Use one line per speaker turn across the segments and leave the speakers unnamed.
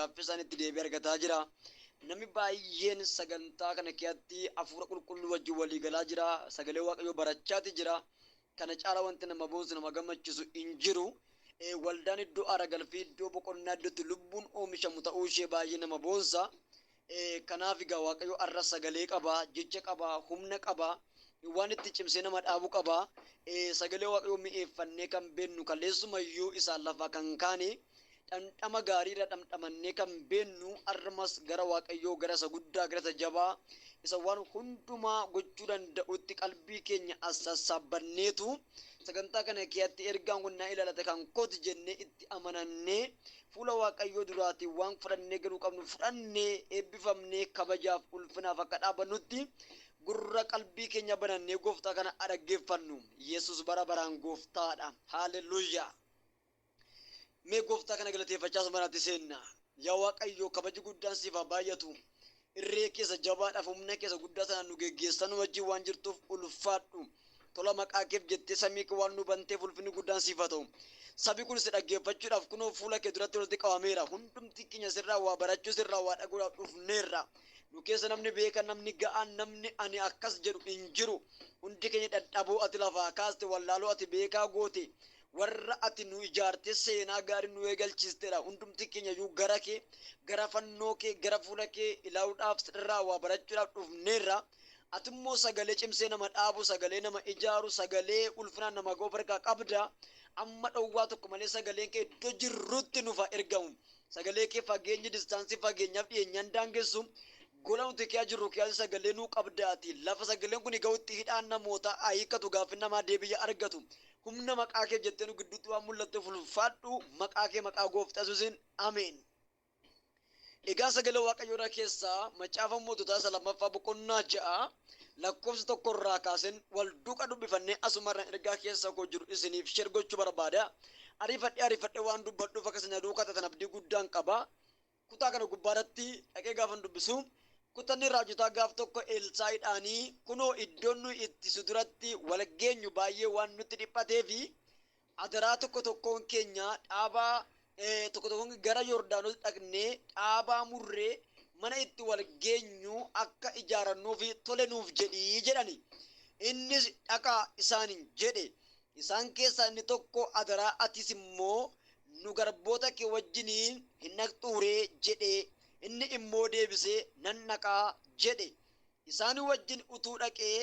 gaaffisaan itti deebii argataa jira. Namni baay'een sagantaa kana keessatti hafuura qulqulluu wajjin walii galaa jira. Sagalee Waaqayyoo barachaati jira. Kana caala wanti nama boonsu nama gammachiisu hin jiru. Waldaan iddoo aara galfii iddoo boqonnaa iddootti lubbuun oomishamu ta'uu ishee baay'ee nama boonsa. Kanaaf egaa Waaqayyo har'a sagalee qaba, jecha qaba, humna qaba, waan itti cimsee nama dhaabu qaba. Sagalee Waaqayyo mi'eeffannee kan beennu kaleessumayyuu isaan lafaa kan kaane dhamdhama gaariirra dhamdhamannee kan beennu har'amas gara Waaqayyoo gara isa guddaa gara isa jabaa isa waan hundumaa gochuu danda'utti qalbii keenya as sassaabbanneetu sagantaa kana keessatti ergaan kun na ilaalate kan kooti jennee itti amanannee fuula Waaqayyoo duraati waan fudhannee galuu qabnu fudhannee eebbifamnee kabajaaf ulfinaaf akka dhaabannutti gurra qalbii keenya banannee gooftaa kana dhaggeeffannu. Yesus bara baraan gooftaadha. Haalleluuyaa. Mee gooftaa kana galateeffachaa sumanaatti seenna. Yaa Waaqayyoo kabaji guddaan siif haa baay'atu. Irree keessa jabaadhaaf humna keessa guddaa sanaan nu geggeessan wajjin waan jirtuuf ulfaadhu. Tola maqaa keef jettee samii kee waan nu banteef ulfinni guddaan siif haa ta'u. Sabi kun si dhaggeeffachuudhaaf kunoo fuula kee duratti walitti qabameera. Hundumti keenya sirraa waa barachuu sirraa waa dhaguudhaaf dhufneerra. Nu keessa namni beekan namni ga'aan namni ani akkas jedhu hin jiru. Hundi keenya dadhaboo ati lafaa kaaste wallaaloo ati beekaa goote. Warra ati nu ijaarte seenaa gaarii nu eegalchiistedha. Hundumti keenya iyyuu gara kee gara fannoo kee gara fuula kee ilaaluudhaaf sirraa waa barachuudhaaf dhufneerra. Ati immoo sagalee cimsee nama dhaabu sagalee nama ijaaru sagalee ulfinaan nama goof harkaa qabda. Amma dhowwaa tokko malee sagaleen kee iddoo jirrutti nuuf haa ergamu. Sagalee kee fageenyi distaansii fageenyaaf dhiyeenyaan daangessu. Gola nuti kee jirru kee sagalee nuu qabdaati. Lafa sagaleen kun ga'utti hidhaan namoota hiikkatu gaaffii namaa deebii argatu. Humna maqaa kee jettee nu gidduutti waan mul'atteef ulfaadhu maqaa kee maqaa gooftaa Yesuusiin ameen. Egaa sagalee Waaqayyoo keessaa macaafa moototaa isa lammaffaa boqonnaa 6 lakkoofsa 1 irraa kaaseen wal duukaa dubbifannee asumarraan ergaa keessa koo jiru isiniif sheer gochuu barbaada. Ariifadhee waan dubbadhuuf akka isin duukaa taatan abdii guddaan qaba. Kutaa kana gubbaarratti dhaqee gaafan dubbisu kutanni raajotaa gaaf tokko Elsaa'iidhaanii kunoo iddoon nu itti si duratti wal geenyu baay'ee waan nutti dhiphatee fi adaraa tokkoon keenya dhaabaa tokkoon gara Yordaanos dhaqnee dhaabaa murree mana itti wal geenyu akka ijaarannuu fi tole nuuf jedhii jedhani. Innis dhaqaa isaaniin jedhe. Isaan keessaa inni tokko adaraa atis immoo nu garboota kee wajjiniin hin naqxuuree jedhe. Inni immoo deebisee nan naqaa jedhe. Isaan wajjin utuu dhaqee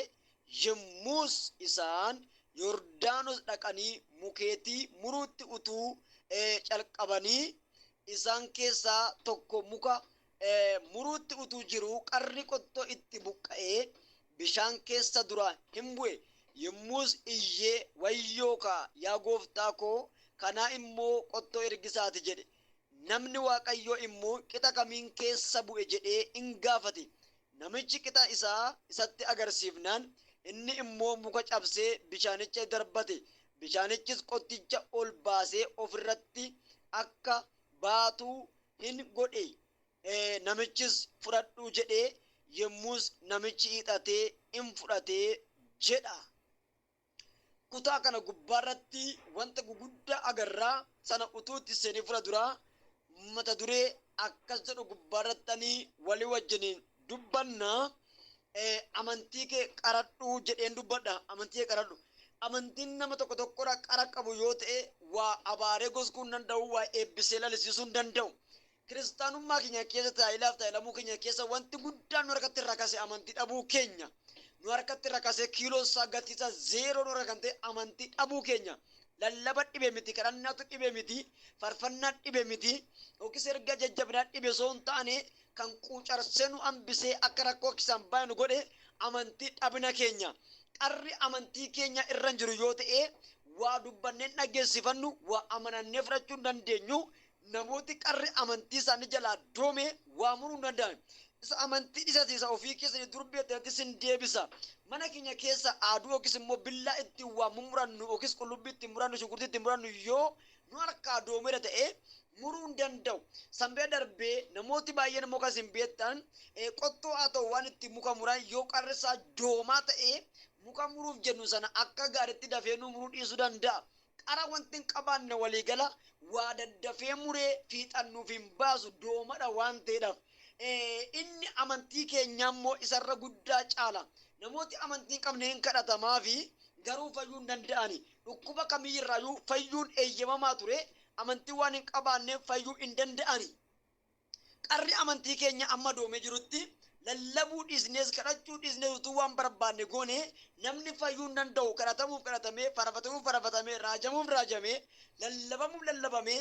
yemmuus isaan Yordaanos dhaqanii mukeetii muruutti utuu calqabanii isaan keessaa tokko muka muruutti utuu jiru qarri qottoo itti buqqa'ee bishaan keessa dura hin bu'e. Yemmuus iyyee wayyookaa yaa gooftaa koo kanaa immoo qottoo ergisaati jedhe. Namni Waaqayyoo immoo qixa kamiin keessa bu'e jedhee in gaafate. Namichi qixa isaa isatti agarsiifnaan inni immoo muka cabsee bishaanicha darbate. Bishaanichis qotticha ol baasee ofirratti akka baatuu hin godhe. Namichis fudhadhu jedhee yemmuus namichi hiixatee in fudhatee jedha. Kutaa kana gubbaarratti wanta guguddaa agarraa sana utuutti seenii fura duraa mata duree akkas jedhu gubbaarrattanii walii wajjiniin dubbanna. Amantii kee qaradhu jedheen dubbadha. Amantii kee qaradhu. Amantiin nama tokkorraa qara qabu yoo ta'e waa abaaree goskuu hin danda'u, waa eebbisee lalisiisuu hin danda'u. Kiristaanummaa keenya keessa taayilamuu keenya keessa wanti guddaan nu harkatti rakase amantii dhabuu keenya. Nu harkatti rakase kiiloo isaa gatiisa zeeroo nu harkan ta'e amantii dhabuu keenya. Lallaba dhibee miti, kadhannaatu dhibee miti, farfannaa dhibee miti, yookiis erga jajjabinaa dhibee osoo hin taane kan quucarsee nu hambisee akka rakkoo kisaan baay'ee nu godhe amantii dhabina keenya. Qarri amantii keenya irra jiru yoo ta'e waa dubbannee dhageessifannu waa amanannee fudhachuu hin dandeenyu. Namooti qarri amantii isaanii jalaa doome waa muruu hin danda'an. Isa amantii isa ofii keessanii durbeetti sin deebisa. Mana keenya keessa aaduu yookiis immoo billaa ittiin waa murannu yookiis qullubbii ittiin murannu shunkurtii ittiin murannu yoo nu harkaa doomeera ta'e muruu hin danda'u. Sanbee darbee namooti baay'een immoo kan isin beektan qottoo haa ta'u waan ittiin muka muran yoo qarri isaa doomaa ta'e muka muruuf jennu sana akka gaariitti dafee nu muruu dhiisuu danda'a. ara wantin qabaanne waligala waa daddafee muree fiixannuuf hin baasu doomadha waan ta'eedhaaf inni amantii keenya immoo isarra guddaa caala namooti amantii qabne hin kadhatamaa fi garuu fayyuu hin danda'ani dhukkuba kamiyyirraayyuu fayyuun eeyyamamaa ture amantii waan hin qabaanne fayyuu hin danda'ani qarri amantii keenya amma doomee jirutti lallabuu dhiisnees kadhachuu dhiisnees utuu waan barbaanne goone namni fayyuu hin danda'u kadhatamuuf kadhatamee farfatamuuf farfatamee raajamuuf raajamee lallabamuuf lallabamee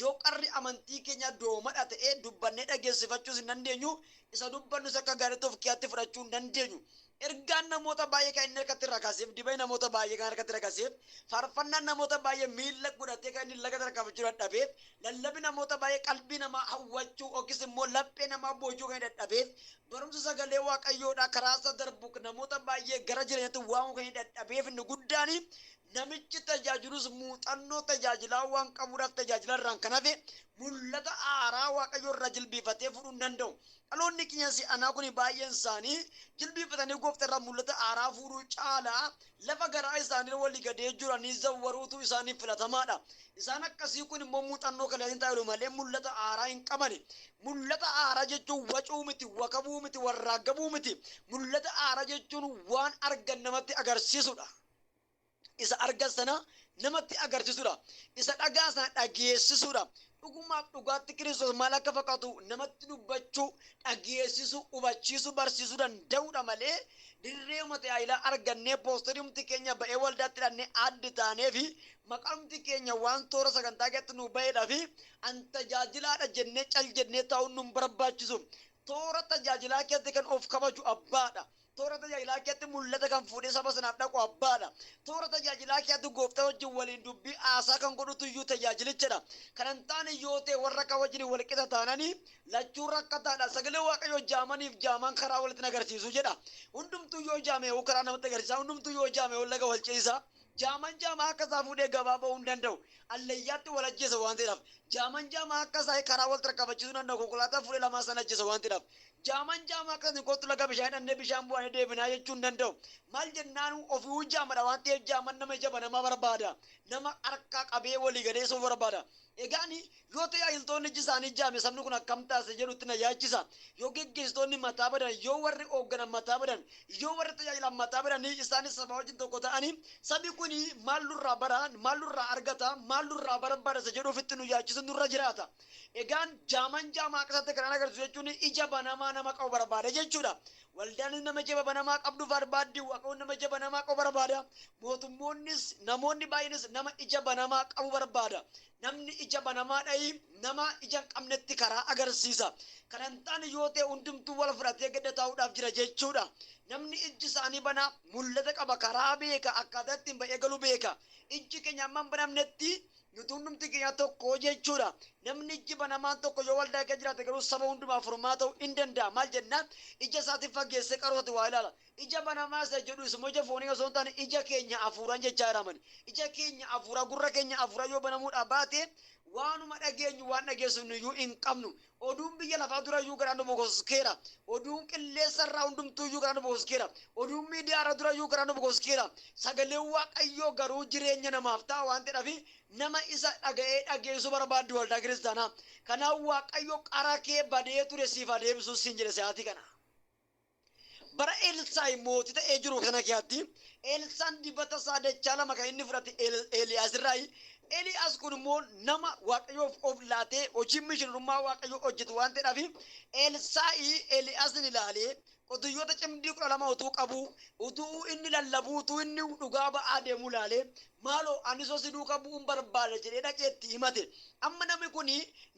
yoo qarri amantii keenya doomadha ta'ee dubbannee dhageessifachuus hin dandeenyu isa dubbannus akka gaariitti of kiyaatti fudhachuu hin dandeenyu ergaan namoota baay'ee kan inni harkatti rakkaseef dibee namoota baay'ee kan harkatti rakkaseef faarfannaan namoota baay'ee miila godhatee kan inni laga tarkaanfachuu dadhabeef lallabi namoota baay'ee qalbii namaa hawwachuu yookiis immoo laphee namaa boojuu kan dadhabeef barumsa sagalee waaqayyoodhaa karaa isa darbu namoota baay'ee gara jireenyatti waamuu kan dadhabeef inni guddaani namichi tajaajilus muuxannoo tajaajilaa waan qabuudhaaf tajaajilarraan kan hafe mul'ata aaraa waaqayyoo irraa jilbiifatee fudhuu hin danda'u. Dhaloonni keenya si'anaa kun baay'een isaanii jilbiifatanii gooftaa irraa mul'ata aaraa fuudhuu caalaa lafa garaa isaanii walii gadee jiranii zawwaruutu isaanii filatamaadha. Isaan akkasii kun immoo muuxannoo kalaatiin taa'u malee mul'ata aaraa hin qabani. Mul'ata aaraa jechuun wacuu miti, wakabuu miti, warraagabuu miti. Mul'ata aaraa jechuun waan argan namatti agarsiisudha. Isa argan sana namatti agarsiisudha. Isa dhagaa sana dhageessisuudha. Dhugumaaf dhugaatti Kiristoos maal akka fakkaatu namatti dubbachuu, dhageessisuu, hubachiisuu, barsiisuu danda'uudha malee dirree mataayilaa argannee poosteriumti keenya ba'ee waldaatti dhannee addi taanee fi maqaamti keenya waan toora sagantaa keessatti nu ba'eedhaa fi an tajaajilaadha jennee cal jennee taa'uun nu barbaachisu. Toora tajaajilaa keessatti kan of kabaju abbaadha. Toora tajaajilaa keessatti mul'ata kan fuudhee saba sanaaf dhaqu abbaadha. Toora tajaajilaa keessatti gooftaa wajjin waliin dubbii haasaa kan godhutu iyyuu tajaajilichadha. Kanan taane yoo ta'e warra kan wajjin wal qixa taananii lachuu rakkataadha. Sagalee waaqayyoo jaamaniif jaamaan karaa walitti agarsiisu jedha. Hundumtuu yoo jaame karaa namatti agarsiisa. Hundumtuu yoo jaame laga wal ceesa. Jaaman jaamaa akka isaa fuudhee gabaa ba'uu hin danda'u. Allayyaatti wal ajjeesa waan ta'eedhaaf. Jaaman jaamaa akka isaa karaa wal tarkaanfachiisuu danda'u. Konkolaataa fuudhee lamaa sana ajjeesa waan ta'eedhaaf. Jaaman jaamaa akkasii kootu laga bishaan dhannee bishaan bu'anii deebinaa jechuu hin danda'u. Maal jennaan ofii jaamadha waan ta'eef jaaman nama ija banamaa barbaada. Nama harkaa qabee walii gadeessuu barbaada. Egaan yoo tajaajiltoonni iji isaanii jaame sabni kun akkam taase jedhutti na yaachisa. Yoo geggeessitoonni mataa badan, yoo warri hoogganan mataa badan, yoo warri tajaajilan mataa badan isaanis saba wajjin tokko ta'anii sabi kun maal nurraa bara, maal nurraa argata, maal nurraa barbaada isa jedhu ofitti nu yaachisu nurra jiraata. Egaan jaaman jaamaa akkasatti kan agarsiisu jechuun ija banamaa nama qabu barbaada jechuudha. Waldaan nama ija banamaa qabdu barbaaddi, waaqoon nama ija banamaa qabu barbaada. Mootummoonnis namoonni baay'eenis nama ija banamaa qabu barbaada. Namni ija banamaa dhahi nama ija qabnetti karaa agarsiisa. Kanan taane yoo ta'e hundumtuu wal fudhatee gadda taa'uudhaaf jira jechuudha. Namni iji isaanii banaa mul'ata qaba karaa beeka akkaataa ittiin ba'ee galu beeka. Iji keenya amma hin banamnetti nuti hundumti keenya tokko jechuudha. Namni iji banamaan tokko yoo waldaa keessa jiraate garuu saba hundumaa furmaa ta'uu hin danda'a. Maal jennaan ija isaatiif fageessee qarooti waa ilaala. Ija banamaa isa jedhu isuma ija foonii osoo hin taane ija keenya afuuraan jechaa jiraman. Ija keenya afuuraa gurra keenya afuuraa yoo banamuudha baate waanuma dhageenyu waan dhageessinu iyyuu hin qabnu. Oduun biyya lafaa dura iyyuu garaan bokoskeera. Oduun qilleessa irraa hundumtuu iyyuu garaan bokoskeera. Oduun miidiyaa irra dura iyyuu garaan bokoskeera. Sagaleen waaqayyoo garuu jireenya namaaf ta'a waan ta'eef nama isa dhaga'ee dhageessuu barbaaddu waldaa kiristaanaa. Kanaaf waaqayyoo qara kee badee ture siif adeemsuus siin jedhe sa'aatii kana. Bara Elsaa'i mootii ta'ee jiru kana keessatti Elsaan dibata isaa dachaa lama kan inni fudhate Eeliyaas irraayi. Eeliyaas kun immoo nama waaqayyoof of laatee hojii mishinummaa waaqayyoo hojjetu waan ta'eef Elsaa'i Eeliyaasin ilaalee qotiyyoota cimdii 12 utuu qabu utuu inni lallabu utuu inni dhugaa ba'aa deemu ilaalee maaloo anis osoo duukaa bu'uun barbaada jedhee dhaqeetti himate. Amma namni kun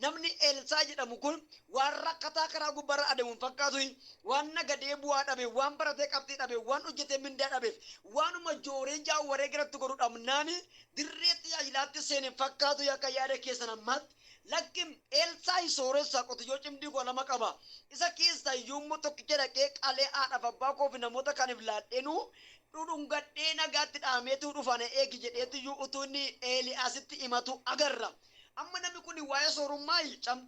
namni Elsaa jedhamu kun waan rakkataa karaa gubbarra adeemu hin fakkaatu. Waan nagadee bu'aa dhabe, waan baratee qabxii dhabe, waan hojjetee mindaa dhabeef, waanuma jooree jaawwaree garatti godhu dhabnaan dirree tajaajilaatti seenee fakkaatu yakka yaada keessan ammaatti. Lakkin Elsaa sooressa qotiyyoo cimdii 2 qaba. Isa keessa yommuu tokkicha dhaqee qalee haadhaaf abbaa koofi namoota kaniif laadheenuu dhudhungadhee nagaatti dhaameetu dhufane eegi jedheetiyyuu utuu inni Eeliyaasitti himatu agarra. Amma namni kun waa'ee soorummaa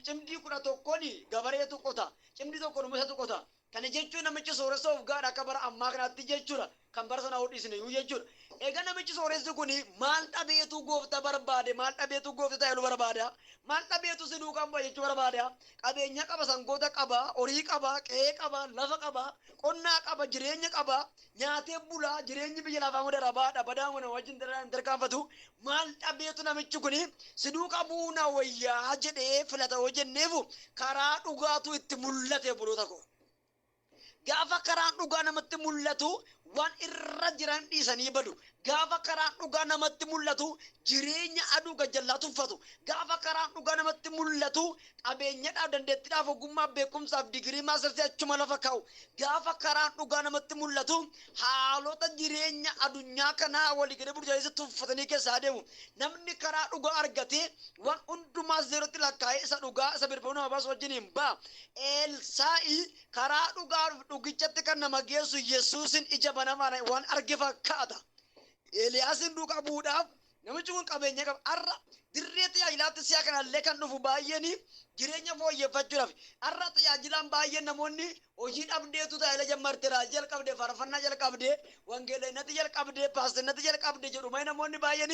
cimdii 11 gabareetu qota. Cimdii tokko numusatu qota. Kana jechuun namichi sooressa of gaadha akka bara ammaa kanaatti jechuudha. Kan bara sana hodhisne iyyuu jechuudha. Egaa namichi sooressi kuni maal dhabeetu goofta barbaade? Maal dhabeetu goofta ta'elu barbaada? Maal dhabeetu si duukaan bu'a jechuu barbaada? Qabeenya qaba, sangoota qaba, horii qaba, qe'ee qaba, lafa qaba, qonnaa qaba, jireenya qaba, nyaatee bulaa, jireenyi biyya lafaa madarabaadha. Badaa mana wajjin tarkaanfatu. Maal dhabeetu namichi kuni si duukaa buuna wayyaa jedhee filata hoo jenneefu karaa dhugaatu itti mul'ate buloota koo. Gaafa karaan dhugaa namatti mul'atu waan irra jiran dhiisanii badu. Gaafa karaan dhugaa namatti mul'atu jireenya aduu gajjallaa tuffatu. Gaafa karaan dhugaa namatti mul'atu qabeenyadhaaf, dandeettiidhaaf, ogummaa, beekumsaaf, digirii maastartii achuma lafa kaa'u. Gaafa karaan dhugaa namatti mul'atu haalota jireenya addunyaa kanaa walii gadi burjaajessa tuffatanii keessaa deemu. Namni karaa dhugaa argatee waan hundumaa zeerotti lakkaa'ee isa dhugaa isa birba'uu nama baasu wajjin hin ba'a. Elsaa'i karaa dhugaa dhugichatti kan nama geessu Yesuusin ija banamaan waan arge fakkaata. Eeliyaasin duukaa bu'uudhaaf namichi kun qabeenya qaba. Har'a dirree tajaajilaatti si'a kanallee kan dhufu baay'een jireenya fooyyeffachuudhaaf. Har'a tajaajilaan baay'een namoonni hojii dhabdeetu tajaajila jammarte raajii jalqabdee, faarfannaa jalqabdee, wangeelennatti jalqabdee, paastinatti jalqabdee jedhuma namoonni baay'een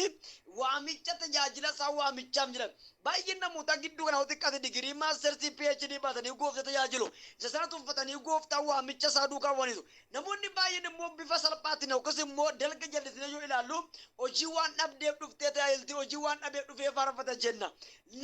waamicha tajaajila isaa waamichaaf jiran. Baay'een namoota gidduu kana xiqqaate digirii maastersii PhD baatanii gooftaa tajaajilu. Isa sana tuffatanii gooftaa waamicha isaa duukaa bu'aniitu. Namoonni baay'een immoo bifa salphaatiin yookiis immoo dalga jallisanii yoo ilaallu hojii waan dhabdeef dhuftee tajaajilti, hojii waan dhabeef dhufee faarfata jenna.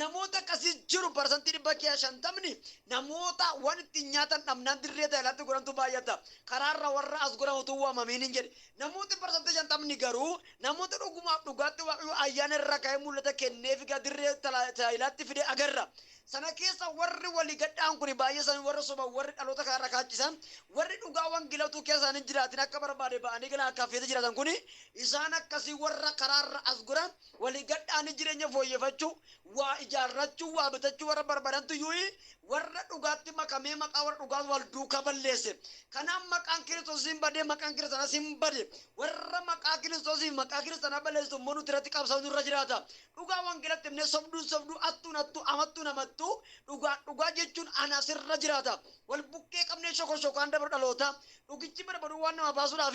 Namoota akkasii jiru parsantii 50 namoota waan ittiin nyaatan dhabnaan dirree tajaajilaatti godhantu baay'ata. Karaarra warra as godhan utuu waamamiin hin jedhe. Namooti parsantii 50 garuu namoota dhugumaaf dhugaatti waaqayyo ayyaana irra ka'ee mul'ata kenneef dirree tajaajilaatti fide agarra. Sana keessa warri walii gadhaan kun baay'ee isaanii warra soba, warri dhaloota kanarra kaachisan, warri dhugaa wangeelatu keessa hin jiraatin akka barbaade ba'anii galan akka feete jiraatan kun isaan akkasii warra karaarra as godhan walii gadhaan jireenya fooyyeffachuu, waa ijaarrachuu, waa bitachuu warra barbaadantu iyyuu warra dhugaatti makamee maqaa warra dhugaas wal duukaa balleesse. Kanaaf maqaan kiristoosiin badee maqaan kiristaanaas hin bade. Warra maqaa kiristoosii maqaa kiristaanaa balleessu immoo nuti irratti qabsaa'utu irra jiraata. Dhugaa wangeelatti himnee sobduu attuu amattuu namattuu dhugaa jechuun anaas irra jiraata. Wal buqqee qabnee shokaan dabaru dhaloota. Dhugichi barbadu waan nama baasuudhaaf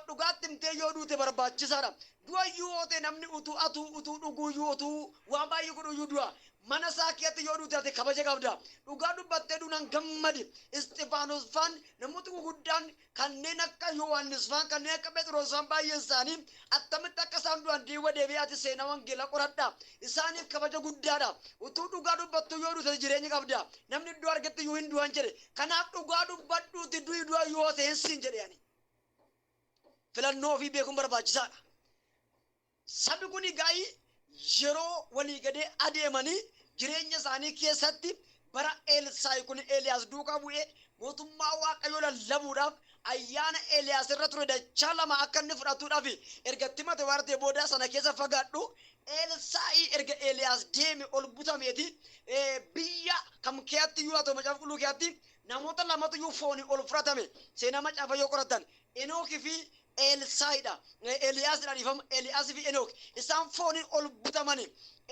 dhugaatti himtee yoo duute barbaachisaadha. Du'a yoo ta'e namni utuu dhuguu utuu waan baay'ee godhu du'a. Mana isaa keessatti yoo duute kabaja qabda. Dhugaa dubbattee duunaan gammadi. Isxifaanos faan namoota guguddaan kanneen akka Yohaannis faan kanneen akka Phexros faan baay'een isaanii attamitti akka isaan du'an diiwa deebi'aati seenaa wangeelaa qoradha. Isaaniif kabaja guddaadha. Utuu dhugaa dubbattu yoo duute jireenya qabda. Namni iddoo argatti yoo hin du'an jedhe. Kanaaf dhugaa dubbadhuuti du'a yoo ta'e hin jedhe ani. Filannoo ofii beekuun barbaachisaadha. Sabi kun gaa'ii yeroo walii gadee adeemanii jireenya isaanii keessatti bara Elsaa'i kun Eeliyaas duukaa bu'ee mootummaa waaqayyoo lallabuudhaaf ayyaana Eeliyaas irra ture dachaa lama akka inni fudhatuudhaaf ergatti mate waartee booda sana keessa fagaadhu. Elsaa'i erga Eeliyaas deeme ol butameeti biyya kam keetti iyyuu haa ta'u macaafa qulqulluu keetti namoota lamatu iyyuu foonii ol fudhatame. Seenaa macaafa yoo qoratan Enookii fi Elsaa'iidha. Eeliyaasdha dhiifama. Eeliyaas fi Enook isaan fooniin ol butamani.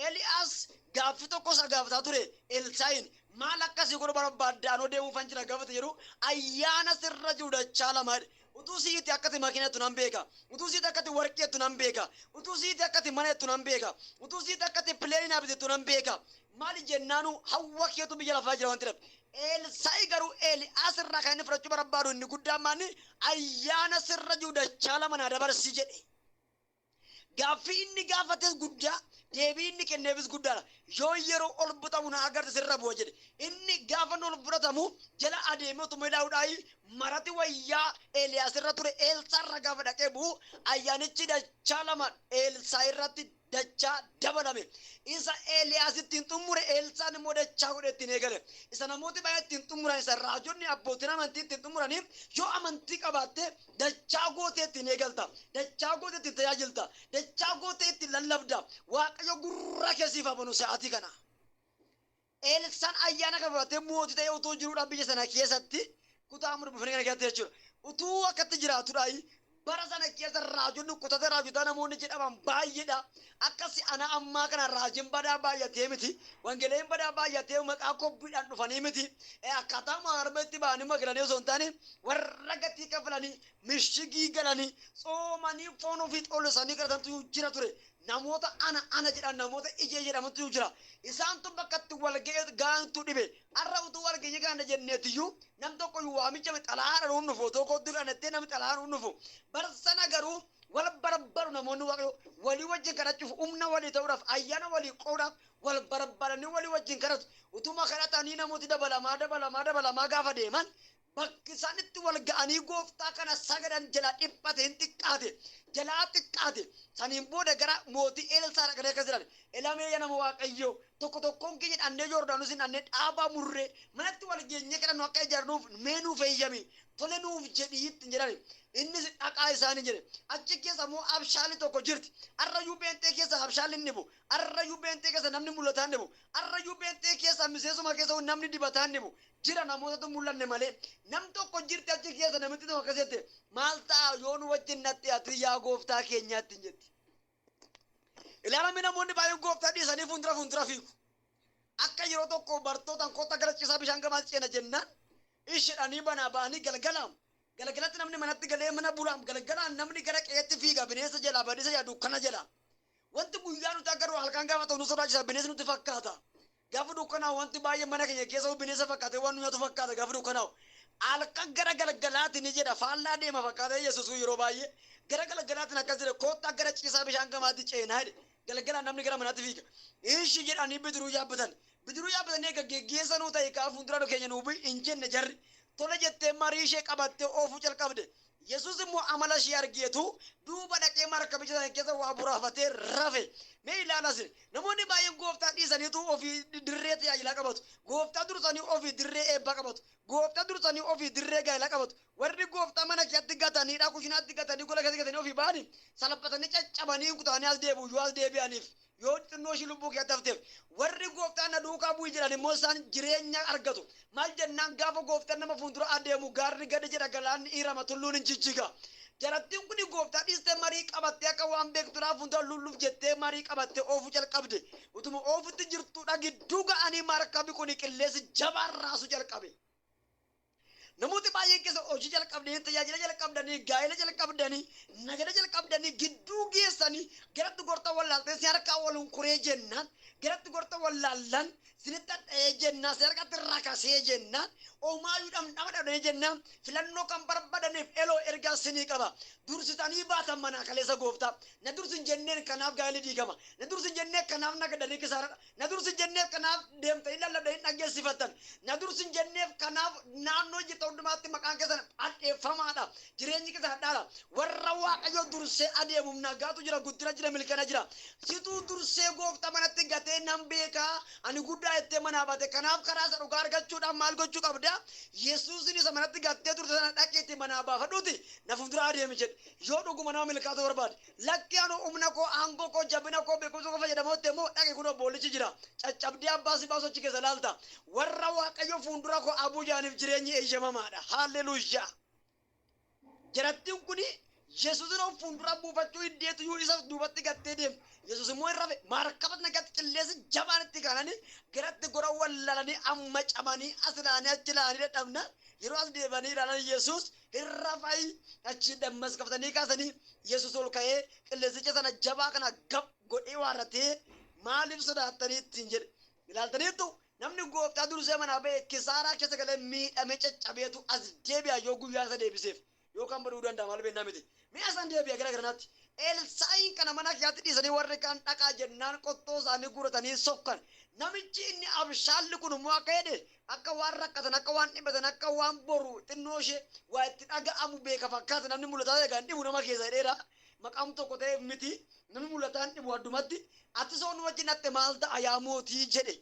Eeliyaas gaaffii tokko isa gaafataa ture Elsaa'iin maal akkasii godhu barbaadde anoo deemuufan jira gaafate jedhu ayyaana sirra jiru dachaa lamaadha. Utuu siiti akkati makiinattu nan beeka. Utuu siiti akkati warqeettu nan beeka. Utuu siiti akkati manattu nan beeka. Utuu siiti akkati pileenii bitettu nan beeka. Maali jennaanu hawwa keetu biyya lafaa jira wanti dhabe. Elsaa'i garuu Eeliyaas irraa kan inni fudhachuu barbaadu inni guddaan maanni ayyaana sirra jiru dachaa lama naa dabarsi jedhe. Gaaffii inni gaafates guddaa, deebii inni kenneefis guddaadha. Yoo yeroo ol butamu na agarte sirra bu'a jedhe. Inni gaafa ol fudhatamu jala adeemee utuma ilaa'uudhaayi marati wayyaa Eeliyaas irra ture Elsaa'i irra gaafa dhaqee bu'u ayyaanichi dachaa lama Elsaa'i irratti dachaa dabalame. Isa Eeliyaas ittiin xumure Elsaan immoo dachaa godhe ittiin eegale. Isa namooti baay'ee ittiin xumuran isa raajonni abbootiin amantii ittiin xumuranii yoo amantii qabaatte dachaa gootee ittiin eegalta. Dachaa gootee ittiin tajaajilta. Dachaa gootee ittiin lallabda. Waaqayyo gurra keessiif abanu sa'aatii kana. Elsaan ayyaana kana fudhatee mootii ta'ee utuu jiruudhaan biyya sana keessatti kutaa murbuufanii kana keessatti jechuudha. Utuu akkatti jiraatudhaayi bara sana keessa raajonni kutate raajotaa namoonni jedhaman baay'eedha akkasi ana ammaa kana raajin badaa baay'atee miti wangeleen badaa baay'atee maqaa kobbiidhaan dhufanii miti akkaataa maarbeetti ba'anii magalanii osoo hin taane warra gatii kafalanii mishigii galanii soomanii foon ofii xoolisanii kadhatantu jira ture namoota ana jedhan namoota ijee jedhamantu jira isaan tun bakkatti walga'ee gaantu dhibe arra utuu walga'ee gaana jenneetiyyuu nam tokko waamicha xalaadhaan hundufu footoo kootti gaanattee namni xalaadhaan hundufu barsana garuu wal barbaru namoonni waaqayyo walii wajjin kadhachuuf humna walii ta'uudhaaf ayyaana walii qoodaaf wal barbaranii walii wajjin kadhatu utuma kadhatanii namooti dabalamaa gaafa deeman bakki isaanitti wal ga'anii gooftaa kana sagadan jalaa dhiphate hin xiqqaate jalaa xiqqaate saniin booda gara mootii Eelsaa dhaqanii akkas jedhan elamee nama waaqayyo tokkoon keenya dhannee Yordaanus dhannee dhaabaa murree manatti wal geenyee kadhannu akka ijaarnuuf mee nuuf eeyyami tole nuuf jedhiitti jedhan innis dhaqaa isaanii jedhe achi keessa immoo abshaalli tokko jirti arrayyuu beentee keessa abshaalli inni bu arrayyuu beentee keessa namni mul'ataan dhibu arrayyuu beentee keessa miseensuma keessa namni dibataan dhibu jira namootatu mul'anne malee nam tokko jirti achi keessa namitti tokko akkas jette maal ta'a yoo nu wajjin natti ati yaa gooftaa keenyaatti jetti ilaalame namoonni baay'een gooftaa dhiisanii fuuldura fiigu akka yeroo tokko bartootaan kotta gara ciisaa bishaan gamaa ceena jennaan ishidhanii banaa ba'anii galgalatti namni manatti galee mana bulaam galgalaan namni gara qeetti fiiga bineensa jalaa badiisa yaa dukkana jalaa wanti guyyaa nuti agarru halkan gaafa ta'u nu sodaachisa bineensi nuti fakkaata gaafa dukkanaa wanti baay'ee mana keenya keessa bineensa fakkaate waan nyaatu fakkaata gaafa dukkanaa halkan gara galgalaatti ni jedha faallaa deema fakkaata Yesuus yeroo baay'ee gara galgalaatti akkas jedhe kotta gara ciisaa bishaan gamaatti ceenaa jedhe galgalaan namni gara manaatti fiiga ishi jedhanii bidiruu yaabbatanii geggeessa nuu ta'e kaa fuuldura keenya nuu hin jenne jarri tola jettee marii ishee qabattee oofuu jalqabde Yesuus immoo amala ishee argeetu duuba dhaqee markabicha sana keessa waa buraafatee rafe mee ilaalas namoonni baay'een gooftaa dhiisaniitu ofii dirree tajaajilaa qabatu gooftaa dursanii ofii dirree eebbaa qabatu gooftaa dursanii ofii dirree gaa'elaa qabatu warri gooftaa mana keessatti gataniidha kushinaatti gatanii gola keessatti gatanii ofii ba'anii salphatanii caccabanii kutanii as deebi'u yoo as deebi'aniif yoo xinnoo ishii lubbuu keessatti hafteef warri gooftaa na duukaa bu'ii jedhan immoo isaan jireenya argatu maal jennaan gaafa gooftaan nama fuuldura adeemu gaarri gadi jedha galaanni dhiirama tulluun hin jijjiga jarattiin kun gooftaa dhiistee marii qabattee akka waan beektuudhaaf fuuldura lulluuf jettee marii qabattee oofuu jalqabde utuma oofutti jirtuudha gidduu ga'anii markabi kun qilleensi jabaan raasu jalqabe namooti baay'een keessa hojii jalqabdanii tajaajila jalqabdanii gaa'ela jalqabdanii nagada jalqabdanii gidduu geessanii garatti gorta wallaaltee si harkaa waluun kuree jennaan garatti gorta wallaallan sinitti dha'ee jennaan si harkatti rakasee jennaan oomaayuudhaan nama dhabdanii jennaan filannoo kan barbaadaniif eloo ergaa sinii qaba dursitanii baatan manaa kaleessa gooftaa na dursin jenneen kanaaf gaa'elli diigama na dursin jenneen kanaaf nagadanii kisaaradha na dursin jenneen kanaaf deemtanii lallabdanii dhaggeessifatan na dursin jenneen kanaaf naannoo jirta hundumaatti maqaan keessan addeeffamaadha jireenyi keessa hadhaadha warra waaqayyo dursee adeemuuf nagaatu jira guddina jira milkana jira situu dursee gooftaa manatti gatee nan beekaa ani guddaa ittee manaa baate kanaaf karaa isa dhugaa argachuudhaan maal gochuu qabda Yesuusin isa manatti gattee turte sana dhaqeetti manaa baafadhuuti na fuuldura adeemi jedhe yoo dhuguma nama milkaatu barbaade lakki anu humna koo aangoo koo jabina koo beekumsa koo fayyadamooti immoo dhaqe kunoo boollichi jira caccabdee abbaasi baasochi keessa laalta warra waaqayyo fuuldura koo abuujaaniif jireenyi eeyyamamaadha haalleluuyaa jarattiin kuni Yesuusin of fuuldura buufachuu hiddeetu yoo isa duubatti gattee deemu Yesuus immoo hin rafe markabatti nagatti qilleensi jabaan itti kaananii garatti gora wallaalanii amma cabanii as ilaanii achi ilaanii dadhabna yeroo as deebanii ilaalan Yesuus hin rafai achi dammas qabatanii kaasanii Yesuus ol ka'ee qilleensicha sana jabaa kana gab godhee waarratee maaliif sodaattanii ittiin jedhe ilaaltaniittu namni gooftaa dursee manaa ba'e kisaaraa keessa galee miidhamee caccabeetu as deebi'a yoo guyyaa isa deebiseef yookaan baduu danda'a maal beeknaa miti mi'a isaan deebi'a gara garanaatti Elsaa'iin kana mana keessatti dhiisanii warri kaan dhaqaa jennaan qottoo isaanii guuratanii sokkan namichi inni abshaalli kun immoo akka jedhe akka waan rakkatan akka waan dhibatan akka waan boru xinnoo ishee waa itti dhaga'amu beeka fakkaata namni mul'ataa eegaan dhibu nama keessa dheeraa maqaan tokko ta'e miti namni mul'ataan dhibu addumatti ati soon wajjin hatte maal ta'a yaa mootii jedhe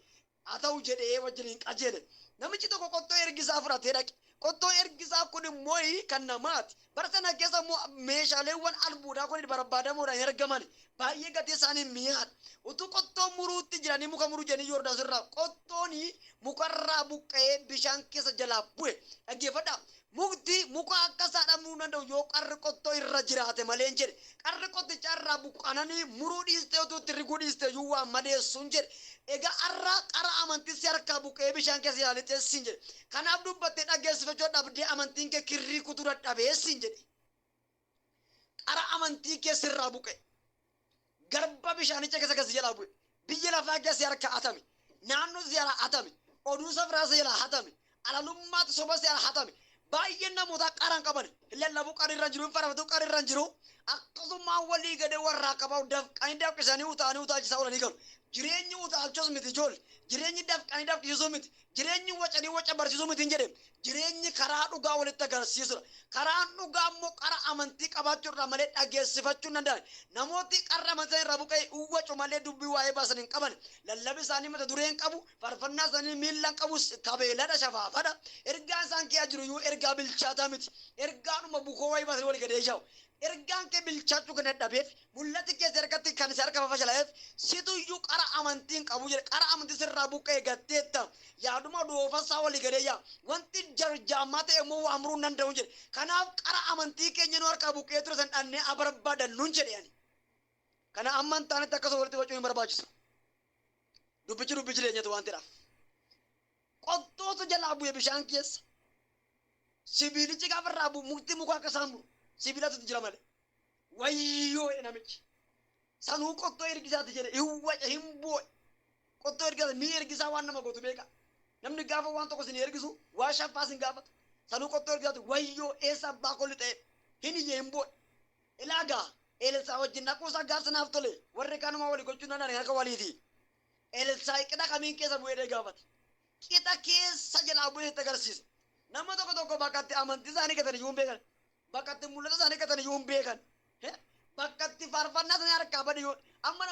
haa ta'u jedhee wajjin hin qajeele namichi tokko qottoo ergisaa fudhatee dhaqe qottoo ergisaa kun immoo kan namaati bara sana keessa immoo meeshaaleewwan albuudaa kun barbaadamuudhaan ergaman baay'ee gatii isaanii mi'aadha utuu qottoo muruutti jiranii muka muruu jedhanii Yordaas irraa qottoon mukarraa buqqa'ee bishaan keessa jalaa bu'e dhaggeeffadhaa mukti muka akka saadhamuu danda'u yoo qarri qottoo irra jiraate malee hin jedhe qarri qotticha irraa buqqananii muruu dhiistee utuu itti riguu dhiistee iyyuu waan madeessuun jedhe egaa arraa qara amantii si harkaa buqqee bishaan keessa yaalixee siin jedhe kanaaf dubbattee dhageessifachuu dhabdee amantiin kee kirrii kutuu dadhabee siin jedhe qara amantii kee sirraa buqqee garba bishaanicha keessa jalaa bu'e biyya lafaa keessa harka hatame naannoo si jalaa hatame oduu safraa si jalaa hatame alalummaatti soba si jalaa hatame baay'een namoota qaraan qaban lallabuu qarirra jiru farafatu qarirra jiru akkasumaan walii gadee warraa qabaa dafqanii dafqisanii utaanii utaalchisaa oolanii galu jireenyi utaalchos miti ijoollee jireenyi dafqanii dafqisuu miti jireenyi wacanii waca barsiisuu miti hin jedhemu jireenyi karaa dhugaa walitti agarsiisudha karaan dhugaa immoo qara amantii qabaachuudhaan malee dhageessifachuu hin danda'an namooti qarra amantii irraa buqqee uwwacu malee dubbii waa'ee baasan hin qaban lallabi isaanii mata dureen qabu farfannaa isaanii miillan qabu kabeeladha shafaafadha ergaan isaan kee jiru yoo ergaa bilchaataa miti ergaanuma bukoo waa'ee baasan walii gadee shaa'u ergaan kee bilchaachuu kan dadhabeef mul'ati keessa ergatti kan isa harka fafashalaa'eef situ iyyuu qara amantiin qabu jedhe qara amantii sirraa buqqee gatteetta yaaduma doofasaa walii gadee yaa wanti jarjaamaa ta'e immoo waamruu hin danda'u jedhe kanaaf qara amantii keenya nu harkaa buqqee ture san dhannee abarbaadan nuun jedhe ani kana amman taanetti akkasuma walitti wacuu hin barbaachisu dubbichi leenyatu waan ta'eef qottootu jalaa bu'e bishaan keessa sibiilichi gaafa irraa bu'u mukti mukaa akka isaan bu'u sibiilatu jira malee wayyoo namichi sanuu qottoo ergisaati jedhe hiwwaca hin bu'e qottoo ergisaa mii ergisaa waan nama gootu beeka namni gaafa waan tokko sin ergisu waa shaffaa sin gaafata sanuu qottoo ergisaati wayyoo eessa abbaa kolli ta'e hin iyyee hin bu'e ilaagaa Elsaa wajjin dhaquusaa gaarsa naaf tole warri kanuma walii gochuun danda'an harka waliiti Elsaa qixa kamiin keessa bu'ee gaafate qixa keessa jalaa bu'ee itti agarsiisa nama tokko bakkatti amantii isaanii gatanii yuun beekan bakkatti mul'ata isaanii gatanii yuun beekan bakkatti faarfannaa isaanii harkaa badi yoo amma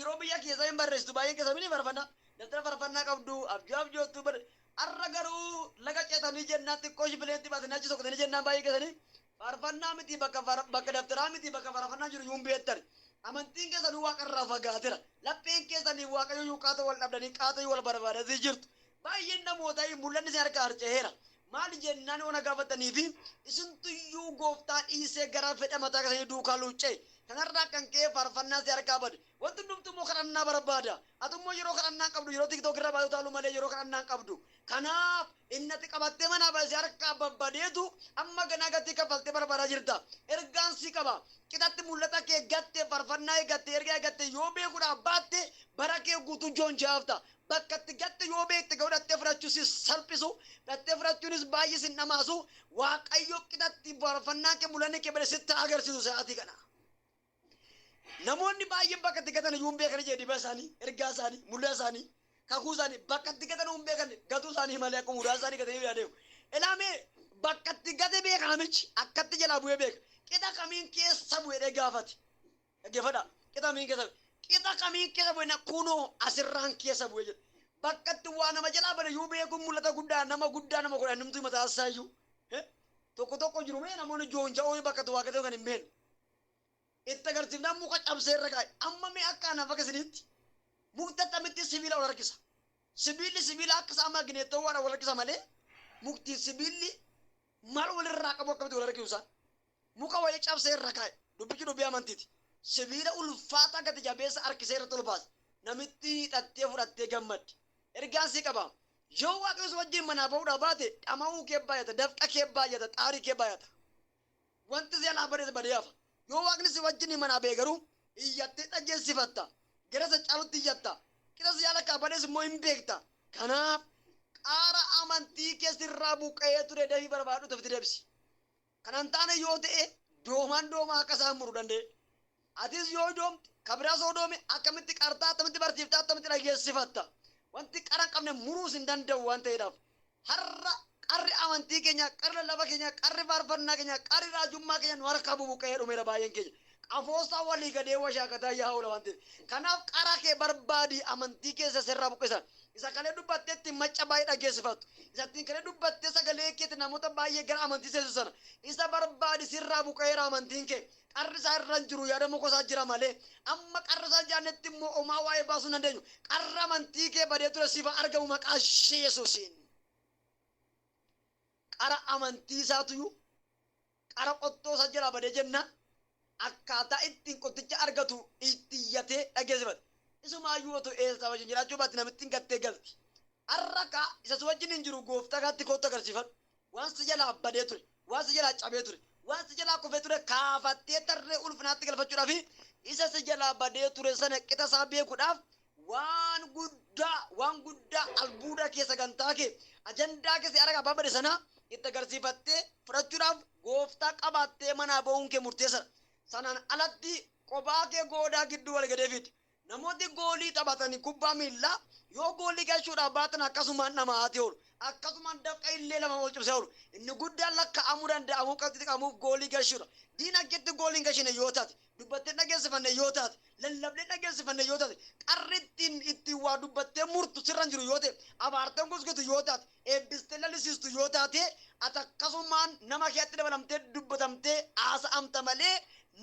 yeroo biyya keessa hin barreessitu baay'een keessa mini faarfannaa daftara faarfannaa qabdu abjoottu bada arra garuu laga ceetanii jennaan xiqqoo shibileetti baatanii achi soqotanii jennaan baay'ee keessanii faarfannaa miti bakka daftaraa miti bakka faarfannaa jiru yuun beektan amantiin keessanii waaqarraa fagaateera lapheen keessanii waaqayyo yuu qaata wal dhabdanii qaata wal barbaadanii jirtu baay'een namoota mul'anni isin harka harceera maali jennaan ona gaafatanii fi isintuyyuu gooftaa dhiisee gara fedha mataa keessanii duukaa luuccee kanarraa kan ka'e faarfannaa si harkaa bade wanti hundumtuu immoo kadhannaa barbaada atummoo yeroo kadhannaa qabdu yeroo tiktook irra baay'ee utaalu malee yeroo kadhannaa qabdu kanaaf innati qabattee manaa baasee harkaa babbadeetu amma ganaa gatii kaffaltee barbaadaa jirta ergaan si qaba qixatti mul'ata kee gattee faarfannaa eegattee ergaa eegattee yoo beekuudhaaf baatte bara kee guutuu joon jaafta bakkatti gatte yoo beekte godhattee fudhachuu si salphisu dhattee fudhachuunis baay'ee sin dhamaasu waaqayyo qixatti faarfannaa kee mul'anni kee bade sitti agarsiisu sa'aatii kana namoonni baay'een bakkatti gatan yuun beekan jedhe dibaa isaanii ergaa isaanii mul'ata isaanii kakuu isaanii bakkatti gatan yuun beekan gatuu isaanii malee akkuma mudaa isaanii gatanii yaadeemu ilaamee bakkatti gate beeka namichi akkatti jalaa bu'ee beeka qixa kamiin keessa bu'ee gaafate dhaggeeffadha qixa kamiin keessa bu'ee kunoo asirraan keessa bu'ee jedhe bakkatti waa nama jalaa bade yuu beekuun mul'ata guddaa nama godhan namtu mataa isaayyuu tokko jiru mee namoonni joonja'oo bakkatti waa gatee kan hin beekne itti agarsiifnaan muka cabsee irra kaa'e amma mee akka anaaf akkasinitti mukti attamitti sibiila ol harkisa sibiilli akka isaa magneettoo waan ol harkisa malee mukti sibiilli maal walirraa qabu akkamitti ol harkisu isaan muka wayii cabsee irra kaa'e dubbichi dubbii amantiiti sibiila ulfaataa gati jabeessa harkisee irratti ol baase namitti hidhattee fudhattee gammaddi ergaan sii qaba yoo waaqayyo wajjin manaa ba'uudhaa baate dhama'uu kee baay'ata dafqa kee baay'ata xaarii kee baay'ata wanti si alaa badee hafa yoo waaqni si wajjin manaa ba'e garuu iyyattee dhageessifatta gara isa caalutti iyyatta qixa si yaala kaabadees immoo hin beekta kanaaf qaara amantii keessirraa buqqa'ee ture dafii barbaadu tafti deebisi kanan taane yoo ta'e doomaa akka isaan muru danda'e atis yoo doomte kabiraas yoo doome akkamitti qartaa attamitti barsiiftaa attamitti dhageessifatta wanti qaran qabne muruus hin danda'u waan ta'eedhaaf har'a qarri amantii keenya qarri lafa keenya qarri faarfannaa keenya qarri raajummaa keenya nu harkaa bubuqqa'ee dhumeera baay'een keenya qafoosaa walii gadee washaakataa yaa'uudha waan ta'eef kanaaf qara kee barbaadi amantii keessa sirraa buqqisa isa kalee dubbatteetti macca baay'ee dhageessifatu isatti kalee dubbattee sagalee keetti namoota baay'ee gara amantii seesu sana isa barbaadi sirraa buqeera amantiin kee qarri isaa irra hin jiru yaada mokosaa jira malee amma qarri isaa jaanetti immoo omaa waa'ee baasuu hin dandeenyu qarra amantii kee badee ture siif argamu maqaa Yesuusiin qara amantii isaatuyyuu qara qottoo isa jira badee jennaan akkaataa ittiin qotticha argatu itti iyyatee dhageessifate isumaayyuu otoo eessa wajjin jiraachuu baatti namittiin gattee galti har'a isa wajjin hin jiru gooftaa kaatti kootu agarsiifadhu waan si jalaa badee ture waan si jalaa cabee ture waan si jalaa kufee ture kaafattee tarree ulfinaatti galfachuudhaaf isa si jalaa badee ture sana qixa isaa beekuudhaaf waan guddaa albuuda keessa gantaa kee ajandaa keessa argaa baabade sana itti agarsiifattee fudhachuudhaaf gooftaa qabaattee manaa ba'uun kee murteessadha. Sanaan alatti kophaa kee goodaa gidduu wal gadeefiti. Namooti goolii taphatanii kubbaa miillaa yoo goolii galchuudhaaf baatan akkasumaan nama haati oolu. Akkasumaan dafqa illee lama wal cibsee oolu. Inni guddaan lakka'amuu danda'amuuf qabxii qabuuf goolii galchuudha. Diinagdeetti gooliin galchine yoo taate, dubbattee dhageessifanne yoo taate, lallabdee dhageessifanne yoo taate, qarri ittiin waa dubbattee murtu sirra hin jiru yoo ta'e, abaarteen gosgotu yoo taate, eebbistee lallisiistu yoo taate, ati akkasumaan nama keetti dabalamtee dubbatamtee haasa'amta malee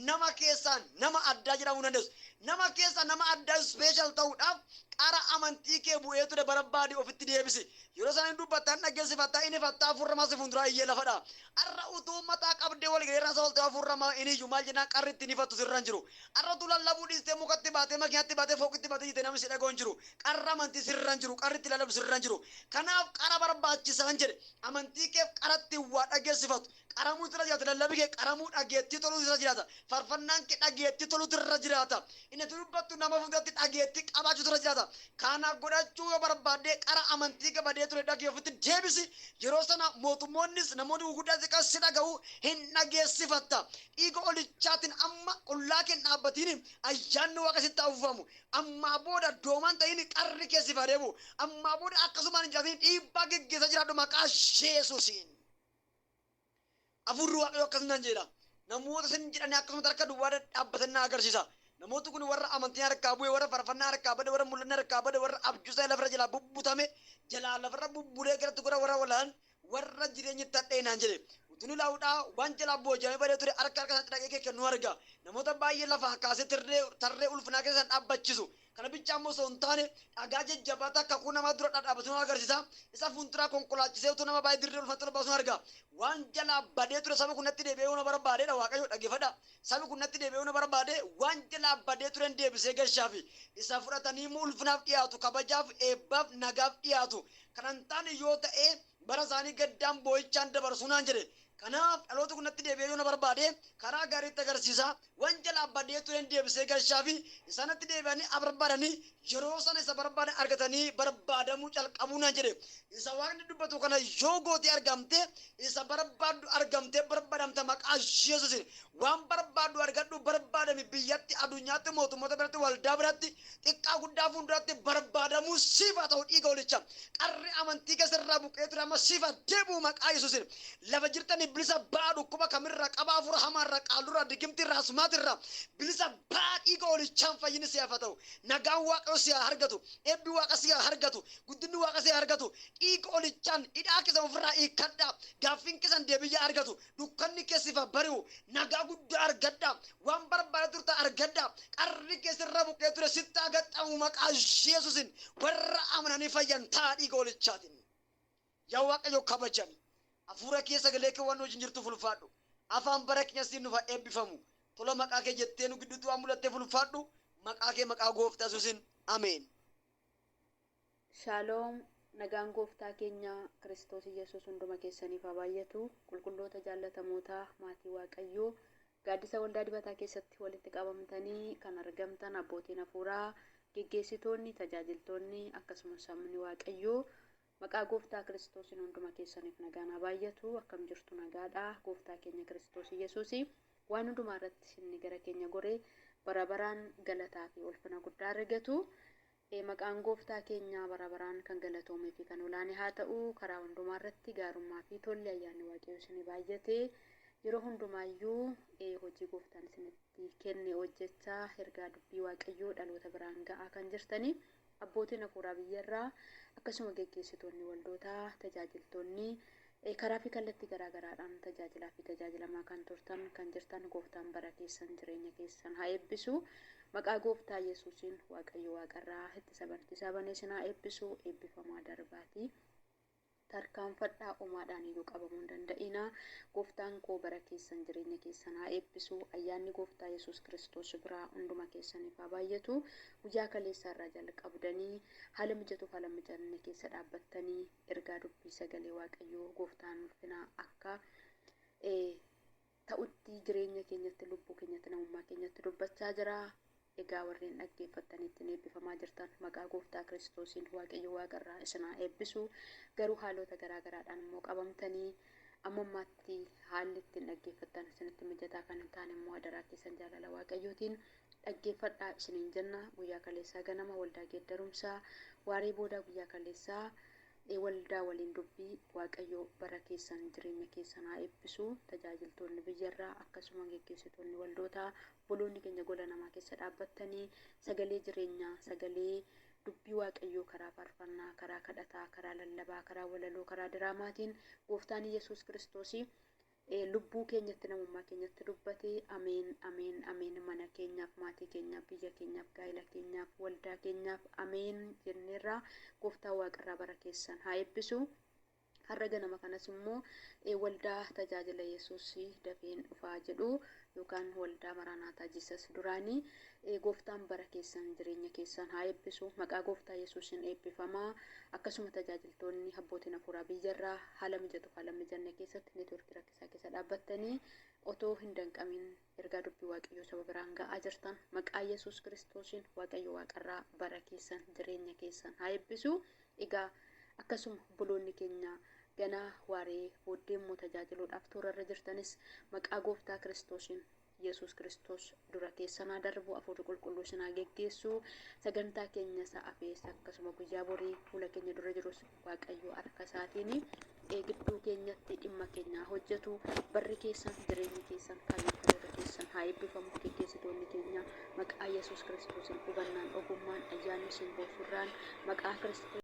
nama keessaan nama addaa jedhamuu dandeessu. Nama keessa nama addaa ispeeshal ta'uudhaaf qara amantii kee bu'ee ture barbaade ofitti deebisi. Yeroo sana dubbattan dhageessifattaa inni fattaa afurramaa si fuulduraa iyyee lafadha. Har'a utuu mataa qabdee wal gaheerraa isa oltee afurramaa inni iyyuu maal jennaan qarri ittiin ifattu sirra hin jiru. Har'a utuu lallabuu dhiistee mukatti baatee makiinatti baatee fooqitti baatee jitee namni si dhaga'u hin jiru. Qarra amantii sirra hin jiru. Qarri itti lallabu sirra hin jiru. Kanaaf qara barbaachisaan jedhe amantii keef qaratti waa dhageessifatu. Qaramuu irra jiraata lallabii kee qaramuu dhageettii toluu irra jiraata. Farfannaan kee dhageettii toluu irra jiraata. Inni dubbattu nama fuuldratti dhageettii qabaachuu irra jiraata. Kana godhachuu yoo barbaadde qara amantii kee badee ture dhagee ofitti deebisi. Yeroo sana mootummoonnis namoonni gurguddaa xiqqaa si dhaga'u hin dhageessifatta. Dhiiga olichaatiin amma qullaa kee dhaabbatiin ayyaanni waaqa sitti afuufamu. Ammaa booda doomaan ta'in qarri kee si fadeebu. Ammaa booda akkasumaan hin jiraatin dhiibbaa geggeessaa jiraadhu maqaa Yesuusiin. Afurri waaqayyoo akkasumaan jedha. Namoota sin jedhanii akkasumatti harka duwwaa dhaabbatanii agarsiisa. Namooti kun warra amantii harkaa bu'e, warra farfannaa harkaa bade, warra mul'anna harkaa bade, warra abjuusaa lafarra jalaa bubbutame, jalaa lafarra bubbulee garatti gora warra warra jireenyi tadheenaan jedhe. Utuni laawudhaa waan jalaa boojamee badee ture harka isaatti dhaqee kennu arga. Namoota baay'ee lafa kaasee tarree ulfinaa keessan dhaabbachiisu. Kana bicha ammoo osoo hin taane dhagaa jajjabaata akka kun nama dura dhaabbatu nu agarsiisa. Isa fuulduraa konkolaachisee utuu nama baay'ee dirree ulfaatu baasu arga. Waan jalaa badee ture sabi kun natti deebi'ee na barbaadeedha waaqayyo dhageeffadha. Sabi kun natti deebi'ee na barbaade waan jalaa badee turen deebisee galchaafi. Isa fudhatanii immoo ulfinaaf dhiyaatu kabajaaf eebbaaf nagaaf dhiyaatu. Kanan taane yoo ta'e bara isaanii gaddaan boo'ichaan dabarsu naan jedhe. Kanaaf dhaloota kun natti deebi'ee na barbaade karaa gaariitti agarsiisa. Waan jalaa badee turen deebisee galchaafi isaanitti deebi'anii barbaadanii yeroo sana isa barbaadan argatanii barbaadamuu calqabuu naan jedhe. Isa waaqni dubbatu kana yoo gootee argamte isa barbaaddu argamte barbaadamta maqaa Yesuusiin. Waan barbaaddu argadhu barbaadami biyyatti addunyaatti mootummoota biratti waldaa biratti xiqqaa guddaa fuulduratti barbaadamuu siifa ta'u dhiiga olicha. Qarri amantii keessarraa buqqee ture amma siifa deebi'u maqaa Yesuusiin. Lafa jirtanii bilisa baa dhukkuba kamirraa qabaa afur hamaarraa qaalurraa digimtirraa asumaatirraa bilisa baa dhiiga olichaan fayyini si haa ta'u. Nagaan waaqayyo si haa argatu. Eebbi waaqa si haa argatu. Guddinni waaqa si haa argatu. Dhiiga olichaan hidhaa keessan ofirraa hiikkadhaa. Gaaffiin keessan deebiyyee argatu. Dukkanni keessifa bari'u. Nagaa guddaa argadhaa. Waan barbaade turta argadhaa. Qarri keessirra buqqee ture sitti agaxxamu maqaa Yesuusiin warra amananii fayyan taa dhiiga olichaatiin. Yaa waaqayyo kabajami. Afuura keessa galee kee waan hojiin jirtu fulfaadhu. Afaan bara keenya siin nufa eebbifamu. Tola maqaa kee jettee nu gidduutti waan mul'attee fulfaadhu. Maqaa kee maqaa gooftaa Yesuusiin. Ameen.
Shaaloom nagaan gooftaa keenya Kiristoos Yesuus hunduma keessaniif haa baay'atu. Qulqulloota jaallatamootaa maatii Waaqayyoo gaaddisa waldaa dibataa keessatti walitti qabamtanii kan argamtan abbootiin hafuuraa geggeessitoonni tajaajiltoonni akkasumas sabni Waaqayyoo maqaa gooftaa Kiristoosiin hunduma keessaniif nagaan haa baay'atu. Akkam jirtu nagaadha. Gooftaa keenya Kiristoos Yesuus waan hundumaa irratti inni gara keenya goree bara baraan galataa fi ulfina guddaa argatu. Maqaan gooftaa keenya bara baraan kan galatoomee fi kan olaane haa ta'u. Karaa hundumaa irratti gaarummaa fi tolli ayyaanni waaqayyoo isin baay'ate yeroo hundumaayyuu hojii gooftaan isinitti kenne hojjechaa ergaa dubbii waaqayyoo dhaloota biraan ga'aa kan jirtanii abbootiin hafuuraa biyyarraa akkasuma geggeessitoonni waldootaa tajaajiltoonni karaa fi kallattii garaagaraadhaan tajaajilaa fi tajaajilamaa kan turtan kan jirtan gooftaan bara keessan jireenya keessan haa eebbisu. Maqaa gooftaa Yesuusiin Waaqayyo waaqarraa ittisa bantisaa banee isin haa eebbisu. Eebbifamaa darbaati. Tarkaanfadhaa uumaadhaan iyyuu qabamuu hin danda'ina. Gooftaan koo bara keessan jireenya keessan haa eebbisu. Ayyaanni gooftaa Yesuus Kiristoos biraa hunduma keessaniif haa baay'atu. Guyyaa kaleessaa irraa jalqabdanii haala mijatuuf haala mijanne keessa dhaabbattanii ergaa dubbii sagalee Waaqayyoo gooftaan ulfinaa akka ta'utti jireenya keenyatti lubbuu keenyatti namummaa keenyatti dubbachaa jira. Egaa warreen dhaggeeffattanitti eebbifamaa jirtan maqaa gooftaa Kiristoosiin Waaqayyo waaqarraa isin haa eebbisu. Garuu haalota garaagaraadhaan immoo qabamtanii ammammaatti haalli ittiin dhaggeeffattan isinitti mijataa kan hin taane immoo adaraa keessan jaalala Waaqayyootiin dhaggeeffadhaa isiniin jenna. Guyyaa kaleessaa ganama waldaa geeddarumsaa waaree boodaa guyyaa kaleessaa waldaa waliin dubbii Waaqayyo bara keessan jireenya keessan haa eebbisu. Tajaajiltoonni biyyarraa akkasuma geggeessitoonni waldootaa boloonni keenya gola namaa keessa dhaabbattanii sagalee jireenyaa sagalee dubbii Waaqayyoo karaa faarfannaa karaa kadhataa karaa lallabaa karaa walaloo karaa diraamaatiin gooftaan Yesuus Kiristoos lubbuu keenyatti namummaa keenyatti dubbate ameen ameen ameen mana keenyaaf maatii keenyaaf biyya keenyaaf gaa'ela keenyaaf waldaa keenyaaf ameen jenneerraa gooftaa waaqarraa bara keessan haa eebbisu. Har'a ganama kanas immoo waldaa tajaajila Yesuus dafeen dhufaa jedhu yookaan waldaa Maraanaataa Jiisas duraanii gooftaan bara keessan jireenya keessan haa eebbisu. Maqaa gooftaa Yesuusiin eebbifamaa. Akkasuma tajaajiltoonni abbootiin hafuuraa biyyarraa haala mijatuuf haala mijanne keessatti neetwoorkii rakkisaa keessa dhaabbattanii otoo hin danqamin ergaa dubbii Waaqayyoo saba biraan ga'aa jirtan maqaa Yesuus Kiristoosiin Waaqayyo waaqarraa bara keessan jireenya keessan haa eebbisu. Egaa akkasuma buloonni keenya ganaa waaree booddee immoo tajaajiluudhaaf toorarra jirtanis maqaa gooftaa Kiristoosiin Yesuus Kiristoos dura keessan haa darbu. Hafuurri qulqulluu isin haa geggeessu. Sagantaa keenya sa'a feessa akkasuma guyyaa borii fuula keenya dura jirus Waaqayyo harka isaatiin gidduu keenyatti dhimma keenyaa hojjetu. Barri keessan jireenyi keessan kaayyoota keessan haa eebbifamu. Geggeessitoonni keenya maqaa Yesuus Kiristoosiin hubannaan ogummaan ayyaanni isin boosurraan maqaa Kiristoos